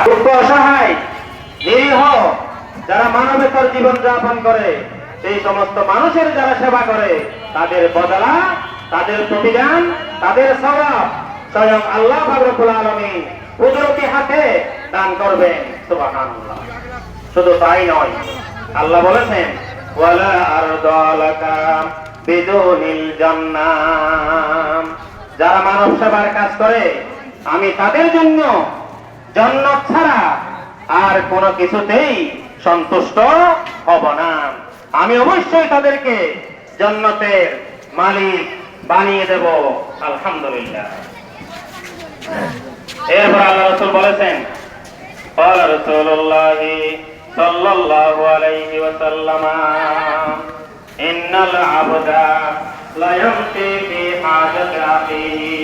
অসহায় নিরীহ যারা মানবেতর জীবন যাপন করে সেই সমস্ত মানুষের যারা সেবা করে তাদের বদলা, তাদের প্রতিদান, তাদের সওয়াব স্বয়ং আল্লাহ পাক রব্বুল আলামিন কুদরতি হাতে দান করবেন। সুবহানাল্লাহ। শুধু তাই নয়, আল্লাহ বলেছেন ওয়ালা আরদালাকা বিদুনিল জান্নাহ, যারা মানব সেবার কাজ করে আমি তাদের জন্য জান্নাত ছাড়া আর কোনো কিছুতেই সন্তুষ্ট হব না। আমি অবশ্যই তাদেরকে জান্নাতের মালিক বানিয়ে দেব। আলহামদুলিল্লাহ। এরপর আল্লাহ রাসূল বলেছেন ক্বালা রাসূলুল্লাহি সাল্লাল্লাহু আলাইহি ওয়াসাল্লাম ইন্নাল আবদা লা ইয়ামতি ফি হাজাতি আখিহি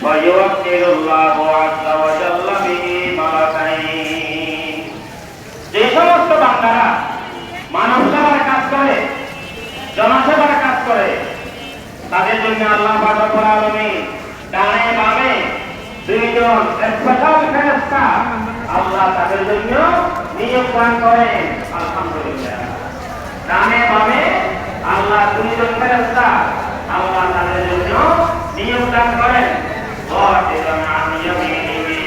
ওয়া ইউওয়াক্কিলুল্লাহু আযজা ওয়া জাল্লা বিহি মালাকাইন। যে সমস্ত বান্দারা মানব সেবার কাজ করে, জনসেবার কাজ করে, তাদের জন্য আল্লাহ পাক রব্বুল আলামিন ডানে বামে দুইজন স্পেশাল ফেরেশতা আল্লাহ তাদের জন্য নিয়োগ দান করেন। আলহামদুলিল্লাহ। ডানে বামে আল্লাহ দুইজন ফেরেশতা আল্লাহ তাদের জন্য নিয়োগ দান করেন। ওয়াতিরান আন ইয়ামিনিহি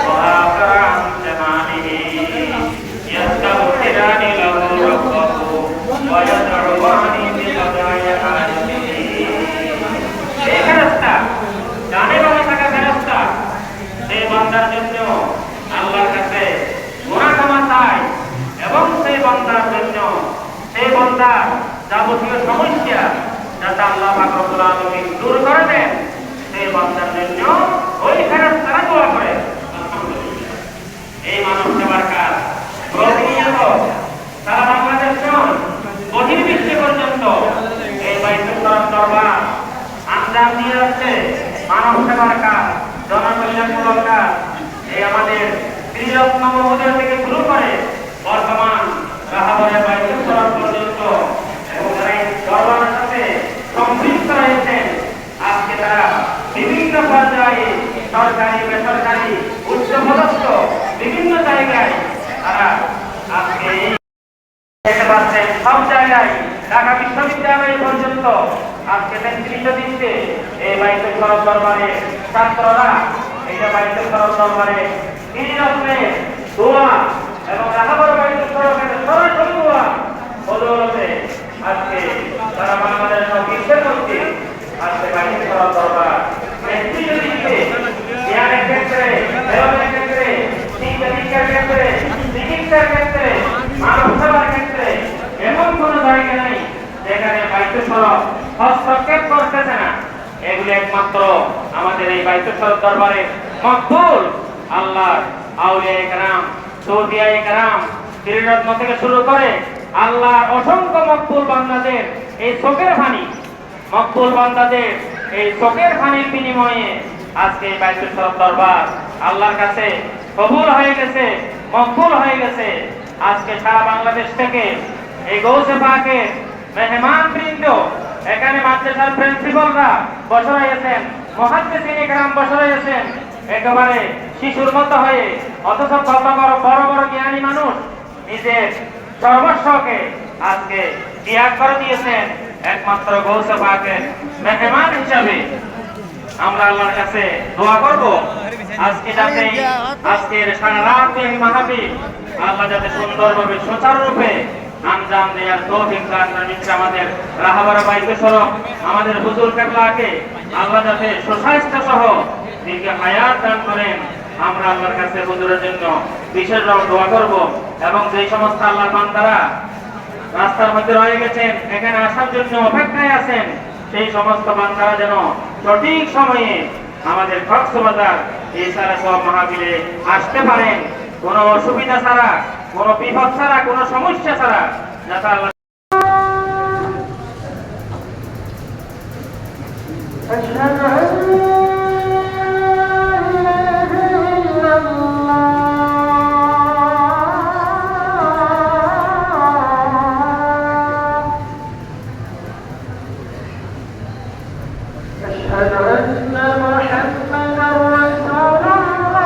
ওয়া আকরাম জামানিহি ইয়াস্তাগফিরানি লাহু রাব্বাহু ওয়া ইয়াদউনি বিগাদায়া আলিহি। এই ফেরেশতা ডানে বামে থাকা ফেরেশতা সেই বান্দার জন্য আল্লাহর কাছে গুনাহ ক্ষমা চায় এবং সেই বান্দার জন্য সেই বান্দার যাবতীয় সমস্যা যাতে আল্লাহ পাক রব্বুল আলামিন দূর করে দেন সেই বান্দার জন্য ওই ফেরেশতারা দোয়া করে। আলহামদুলিল্লাহ। এই মানব সেবার কাজ প্রতিনিয়ত সারা বাংলাদেশ নয় বহির্বিশ্ব পর্যন্ত এই বাইতুল মুকাররম দরবার আঞ্জাম দিয়ে যাচ্ছে মানব সেবার কাজ, জনকল্যাণমূলক কাজ। এই আমাদের ত্রিরত্ন মহোদয় থেকে শুরু করে বর্তমান রাহাবরের বাইতুল মুকাররম পর্যন্ত এবং যারা এই দরবারের সাথে সম্পৃক্ত রয়েছেন আজকে তারা বিভিন্ন পর্যায়ে সরকারি বেসরকারি উচ্চপদস্থ বিভিন্ন জায়গায় তারা আজকে দেখতে পাচ্ছেন সব জায়গায় ঢাকা বিশ্ববিদ্যালয় পর্যন্ত আজকে নেতৃত্ব দিচ্ছে এই বাইতুল মুকাররম দরবারে ছাত্ররা। এটা বাইতুল মুকাররম দরবারে ত্রিরত্নের দোয়া এবং রাহাবর বাইতুল মুকাররমের সরাসরি দোয়া বদৌলতে আজকে সারা বাংলাদেশ ও বিশ্বের মধ্যে আজকে বাইতুল মুকাররম দরবার নেতৃত্ব দিচ্ছে জ্ঞানের ক্ষেত্রে, ধর্মের ক্ষেত্রে, শিক্ষার ক্ষেত্রে, চিকিৎসার ক্ষেত্রে, মানব সেবার ক্ষেত্রে এমন কোনো জায়গা নেই যেখানে বাইতুল মুকাররম হস্তক্ষেপ করতেছে না। এগুলি একমাত্র আমাদের এই বাইতুল মুকাররম দরবারে মকবুল আল্লাহর আউলিয়ায়ে কেরাম, সুফিয়ায়ে কেরাম, ত্রিরত্ন থেকে শুরু করে আল্লাহর অসংখ্য মকবুল বান্দাদের এই চোখের পানি, মকবুল বান্দাদের এই চোখের পানির বিনিময়ে আজকে এই বাইতুল মুকাররম দরবার আল্লাহর কাছে কবুল হয়ে গেছে, মকবুল হয়ে গেছে। আজকে সারা বাংলাদেশ থেকে এই গৌসে পাকের মেহমান বৃন্দ এখানে মাদ্রাসার প্রিন্সিপালরা বসে রয়েছেন, মুহাদ্দিসিনে কেরাম বসে রয়েছেন একেবারে শিশুর মতো হয়ে, অথচ কত বড় বড় জ্ঞানী মানুষ নিজের সর্বস্বকে আজকে ত্যাগ করে দিয়েছেন একমাত্র গৌসে পাকের মেহমান হিসাবে। আমরা আল্লাহর কাছে দোয়া করব আজকে যাতে আজকের সারা রাত এই মাহফিল আল্লাহ যাতে সুন্দরভাবে সুচারুরূপে আঞ্জাম দেওয়ার তৌফিক দান করেন। আমাদের রাহাবর বাইতুল মুকাররম আমাদের হুজুর কেবলাকে আল্লাহ যাতে সুস্বাস্থ্য সহ দীর্ঘ হায়াত দান করেন। আমরা আল্লাহর কাছে হুজুরের জন্য বিশেষ দোয়া করব এবং যেই সমস্ত আল্লাহর বান্দারা রাস্তার মধ্যে রয়ে গেছেন, এখানে আসার জন্য অপেক্ষায় আছেন, সেই সমস্ত বান্দারা যেন সঠিক সময়ে আমাদের কক্সবাজার এই সারা সব মাহফিলে আসতে পারেন, কোনো অসুবিধা ছাড়া, কোনো বিপদ ছাড়া, কোনো সমস্যা ছাড়া, যাতে আল্লাহ أشهد أن محمدا رسول الله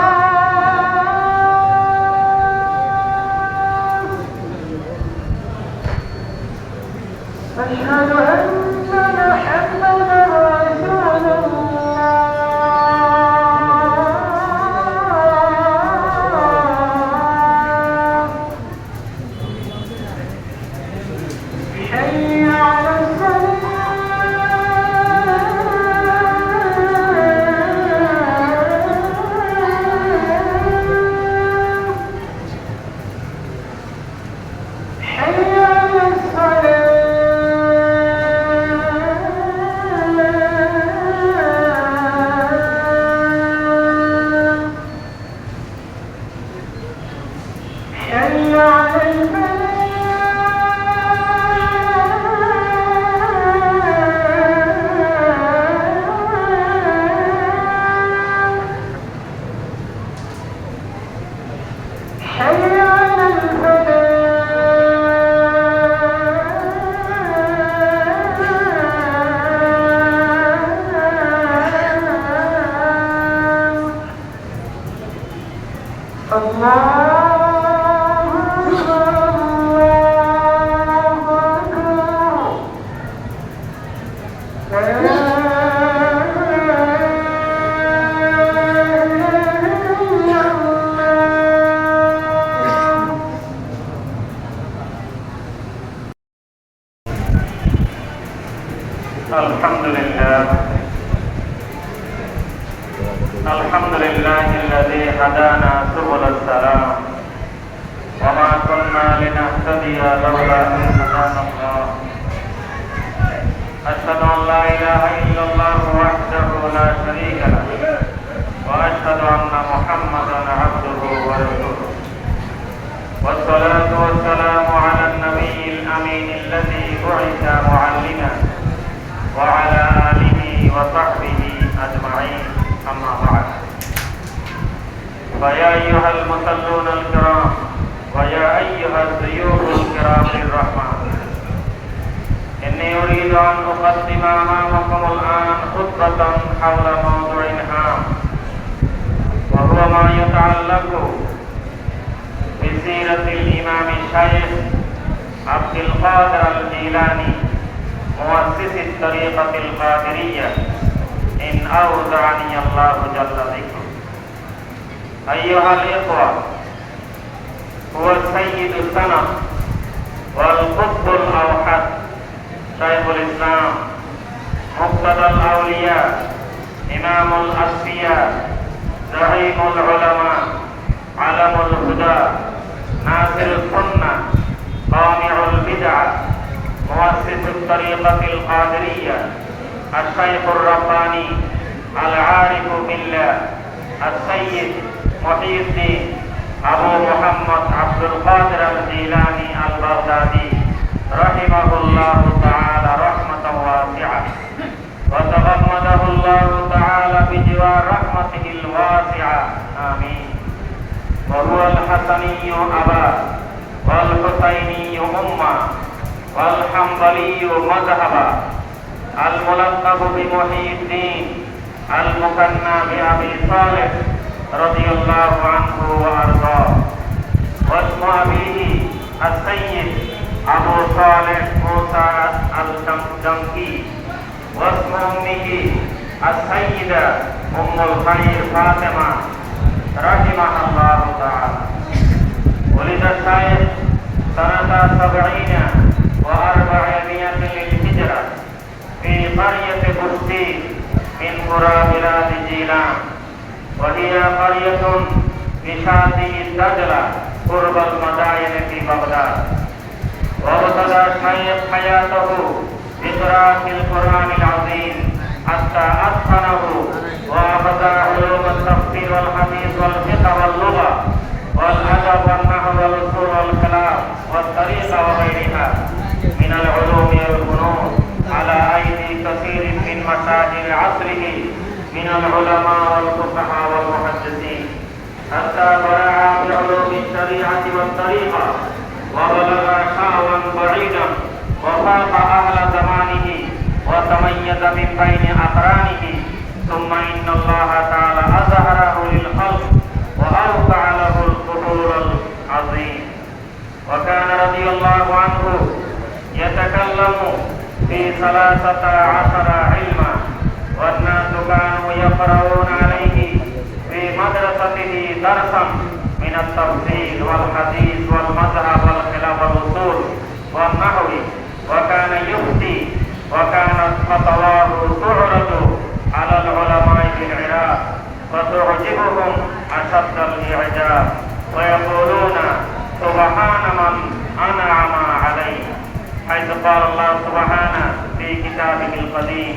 الحمد لله الذي هدانا سبل السلام وما كنا لنهتدي لولا أن هدانا الله أشهد أن لا إله إلا الله وحده لا شريك له وأشهد أن محمدا عبده ورسوله والصلاة والسلام على النبي الأمين الذي بعث معلما وعلى آله وصحبه أجمعين أما بعد فيا أيها المصلون الكرام ويا أيها الضيوف الكرام للرحمن إني أريد أن أقدم أمامكم الآن خطبة حول موضوع هام وهو ما يتعلق بسيرة الإمام الشيخ عبد القادر الجيلاني مؤسس الطريقة القادرية إن أودعني الله جل ذكره. أيها الإخوة، هو السيد السند والقطب الأوحد شيخ الإسلام مقتدى الأولياء إمام الأصفياء زعيم العلماء علم الهدى ناصر السنة قامع البدع مؤسس الطريقة القادرية الشيخ الرباني العارف بالله السيد محي الدين أبو محمد عبد القادر الجيلاني البغدادي رحمه الله تعالى رحمة واسعة وتغمده الله تعالى بجوار رحمته الواسعة آمين. وهو الحسني أبا والحسيني أمة والحنبلي مذهبا الملقب بمحي الدين المكنى بأبي صالح رضي الله عنه وأرضاه. واسم أبيه السيد أبو صالح موسى الجنكي واسم أمه السيدة أم الخير فاطمة رحمها الله تعالى. ولد الشيخ سنة 70 و400 للهجرة في قرية بستين من قرى بلاد جيلان، وهي قرية بشاطئ الدجلة قرب المدائن في بغداد. وابتدأ الشيخ حياته بقراءة القرآن العظيم حتى أتقنه وأخذ علوم التفسير والحديث والفقه واللغة والأدب والنحو والأصول والخلاف والطريقة وغيرها من العلوم والفنون على أيدي كثير من مشاهير عصره من العلماء والفقهاء والمحدثين، حتى برع بعلوم الشريعة والطريقة وبلغ شأوا بعيدا وفاق أهل زمانه وتميز من بين أقرانه. ثم إن الله تعالى أظهره للخلق وأوقع له الظهور العظيم. وكان رضي الله عنه يتكلم في 13 علما، والناس كانوا يقرؤون عليه في مدرسته درسا من التفسير والحديث والمذهب والخلاف والأصول والنحو، وكان يفتي وكانت فتواه تعرض على العلماء في العراق فتعجبهم أشد الإعجاب ويقولون سبحان من أنعم عليه، حيث قال الله سبحانه في كتابه القديم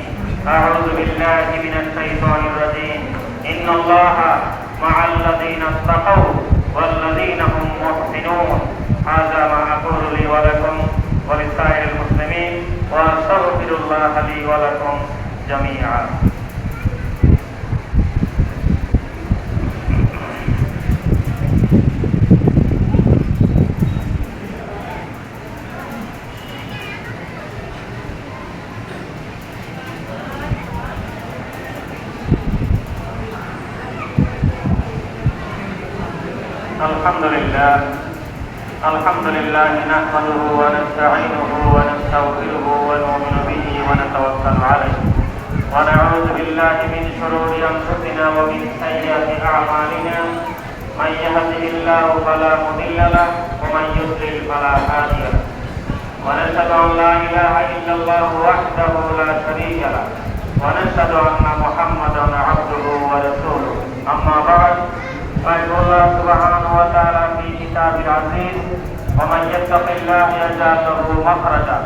أعوذ بالله من الشيطان الرجيم إن الله مع الذين اتقوا والذين هم محسنون الحمد لله نحمده ونستعينه ونستغفره ونؤمن به ونتوكل عليه ونعوذ بالله من شرور أنفسنا ومن سيئات أعمالنا من يهده الله فلا مضل له ومن يضلل فلا هادي له ونشهد أن لا إله إلا الله وحده لا شريك له ونشهد أن محمدا عبده ورسوله أما بعد فيقول الله سبحانه وتعالى في كتابه العزيز ومن يتق الله يجعل له مخرجا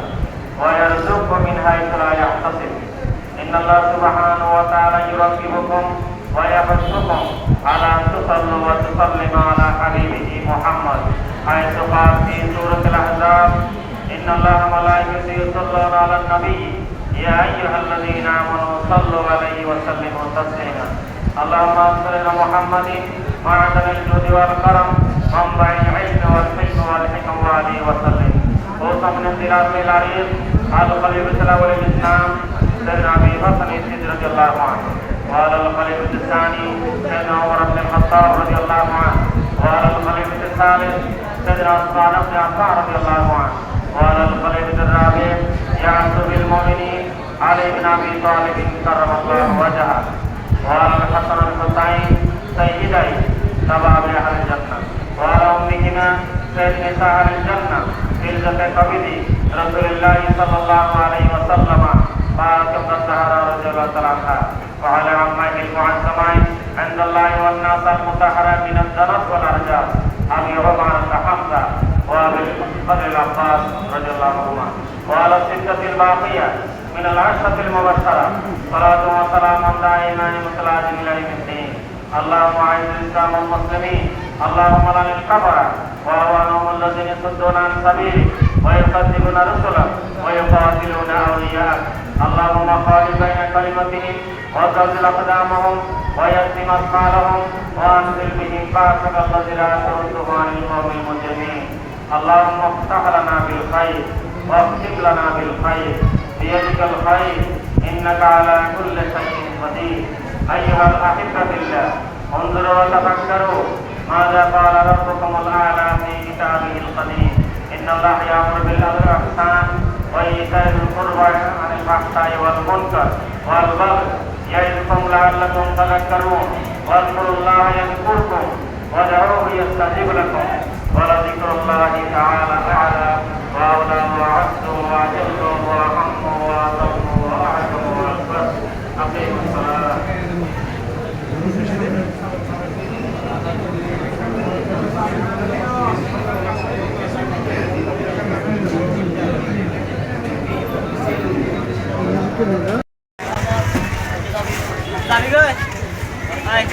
ويرزقه من حيث لا يحتسب إن الله سبحانه وتعالى يرغبكم ويحثكم على أن تصلوا وتسلموا على حبيبه محمد حيث قال في سورة الأحزاب إن الله وملائكته يصلون على النبي يا أيها الذين آمنوا صلوا عليه وسلموا تسليما اللهم صل على محمد معدن الجود والكرم منبع العلم والحلم والحكم وعليه وسلم اوصى من انزلاق العريض على الخليفة الأول الإسلام سيدنا أبي بكر الصديق رضي الله عنه وعلى الخليفة الثاني سيدنا عمر بن الخطاب رضي الله عنه وعلى الخليفة الثالث سيدنا عثمان بن عفان رضي الله عنه وعلى الخليفة الرابع يعصب المؤمنين علي بن أبي طالب كرم الله وجهه وعلى الحسن الحسين سيدي شباب أهل الجنة وعلى أمهما سيد نساء أهل الجنة في الجنة قبض رسول الله صلى الله عليه وسلم فاطمة الزهراء رضي الله تعالى عنها وعلى عمائه المعظمين عند الله والناس المطهرين من الدنس والأرجاس أبي عمر حمزة وأبي الفضل العباس رضي الله عنهما وعلى الستة الباقية من العشرة المبشرة صلاة وسلام دائما متلازم إلى يوم الدين اللهم أعز الإسلام والمسلمين اللهم لعن الكفرة وأعوانهم الذين يصدون عن سبيلك ويكذبون رسلك ويقاتلون أولياءك اللهم خالف بين كلمتهم وزلزل أقدامهم ويتم أسمالهم وأنزل بهم بأسك الذي لا ترده عن القوم المجرمين اللهم افتح لنا بالخير واختم لنا بالخير بيدك الخير إنك على كل شيء قدير أيها الأحبة بالله انظروا وتفكروا ماذا قال ربكم الأعلى في كتابه القديم إن الله يأمر بالعدل والإحسان وإيتاء ذي القربى عن الفحشاء والمنكر والبغي يعظكم لعلكم تذكرون واذكروا الله يذكركم وادعوه يستجب لكم ولذكر الله تعالى أعلى وأولى وأعز وأجل وأهم وأعظم وأعظم وأكبر أقيموا الصلاة Tadi guys, hai.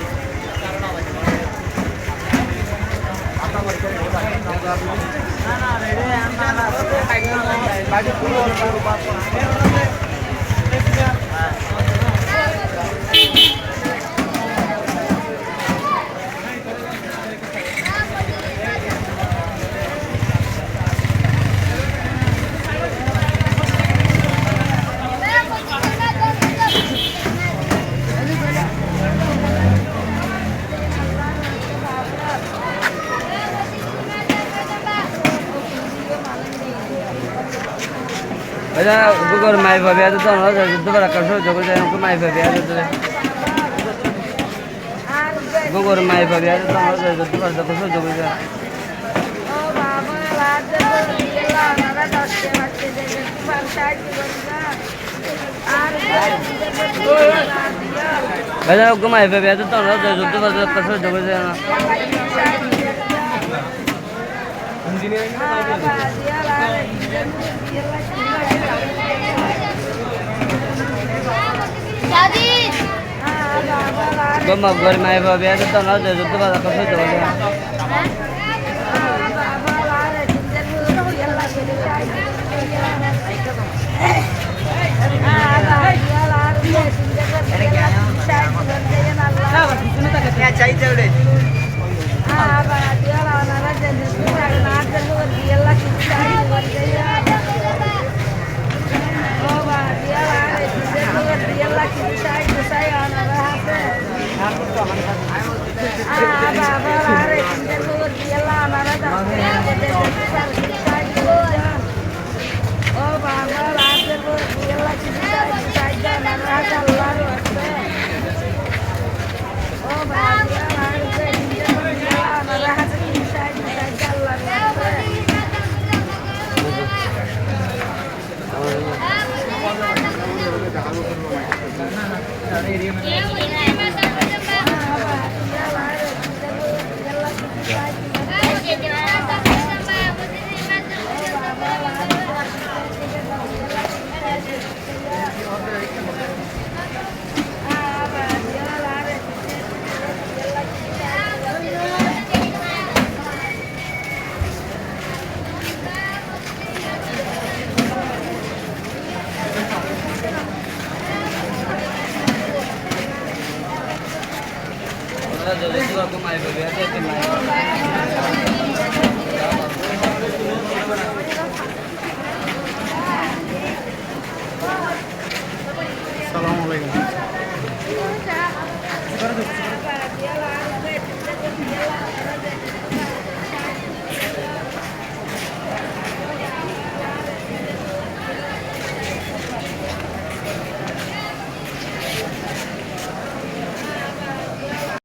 Ada gugor mai babi ada tu, ada tu berapa kasus jogo jangan ku mai babi ada tu. Gugor mai babi ada tu, ada tu berapa kasus jogo jangan. Oh baba, lada tu dia nara daste daste jadi bangsa kita. Ada ku mai babi ada tu, ada tu berapa kasus jogo jangan. Goma gor mai babi ada tu, ada tu berapa kasus jogo jangan. Saya যদি মাই ভাবি আছে ও ভাই